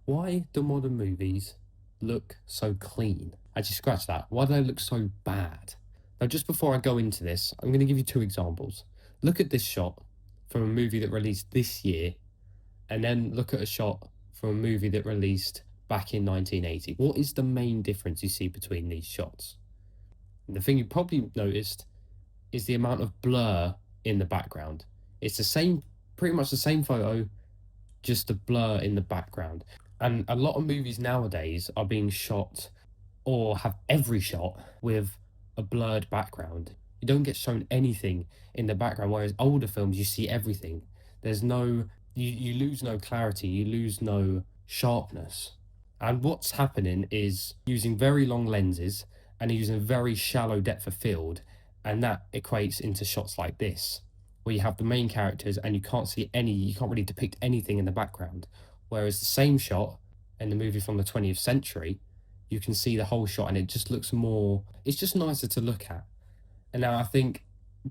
Why do modern movies look so clean? Actually, scratch that. Why do they look so bad? Now, just before I go into this, I'm going to give you two examples. Look at this shot from a movie that released this year, and then look at a shot from a movie that released back in 1980. What is the main difference you see between these shots? And the thing you probably noticed is the amount of blur in the background. It's the same, pretty much the same photo, just a blur in the background. And a lot of movies nowadays are being shot or have every shot with a blurred background. You don't get shown anything in the background, whereas older films, you see everything. There's no, you lose no clarity, you lose no sharpness. And what's happening is using very long lenses and using very shallow depth of field, and that equates into shots like this, where you have the main characters and you can't see any, you can't really depict anything in the background. Whereas the same shot in the movie from the 20th century, you can see the whole shot and it just looks more, it's just nicer to look at. And now I think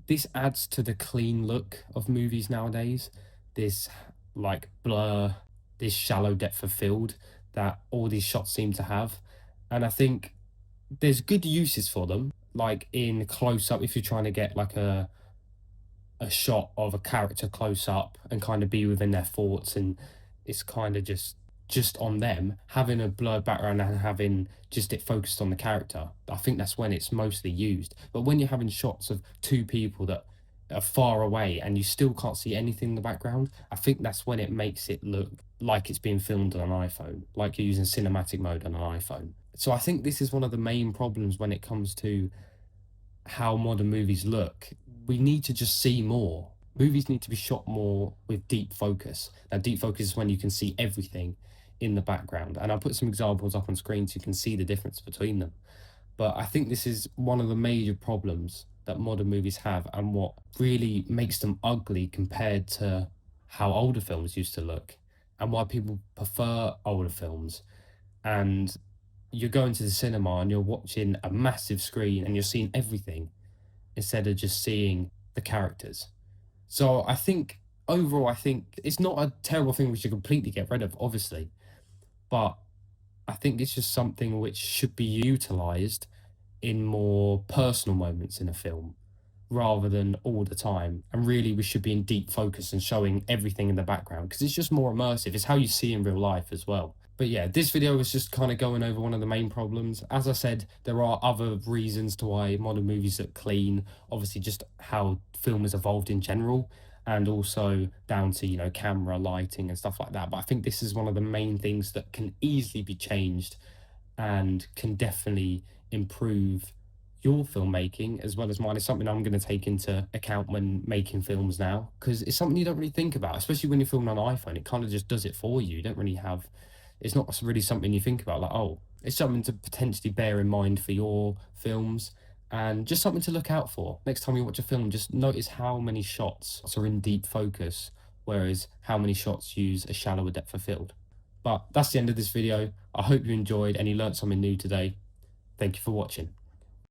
this adds to the clean look of movies nowadays. This like blur, this shallow depth of field that all these shots seem to have. And I think there's good uses for them, like in close up, if you're trying to get like a shot of a character close up and kind of be within their thoughts, and it's kind of just on them, having a blurred background and having just it focused on the character. I think that's when it's mostly used. But when you're having shots of two people that are far away and you still can't see anything in the background, I think that's when it makes it look like it's being filmed on an iPhone, like you're using cinematic mode on an iPhone. So I think this is one of the main problems when it comes to how modern movies look. We need to just see more. Movies need to be shot more with deep focus. Now, deep focus is when you can see everything in the background. And I'll put some examples up on screen so you can see the difference between them. But I think this is one of the major problems that modern movies have, and what really makes them ugly compared to how older films used to look, and why people prefer older films. And you're going to the cinema and you're watching a massive screen and you're seeing everything instead of just seeing the characters. So I think overall, I think it's not a terrible thing we should completely get rid of, obviously, but I think it's just something which should be utilized in more personal moments in a film rather than all the time. And really, we should be in deep focus and showing everything in the background because it's just more immersive. It's how you see in real life as well. But yeah, this video was just kind of going over one of the main problems. As I said, there are other reasons to why modern movies look clean. Obviously, just how film has evolved in general, and also down to, camera, lighting, and stuff like that. But I think this is one of the main things that can easily be changed and can definitely improve your filmmaking as well as mine. Is something I'm going to take into account when making films now, because it's something you don't really think about, especially when you're filming on an iPhone. It kind of just does it for you. You don't really have, it's not really something you think about, like, oh, it's something to potentially bear in mind for your films, and just something to look out for next time you watch a film. Just notice how many shots are in deep focus, whereas how many shots use a shallower depth of field. But that's the end of this video. I hope you enjoyed and you learned something new today. Thank you for watching.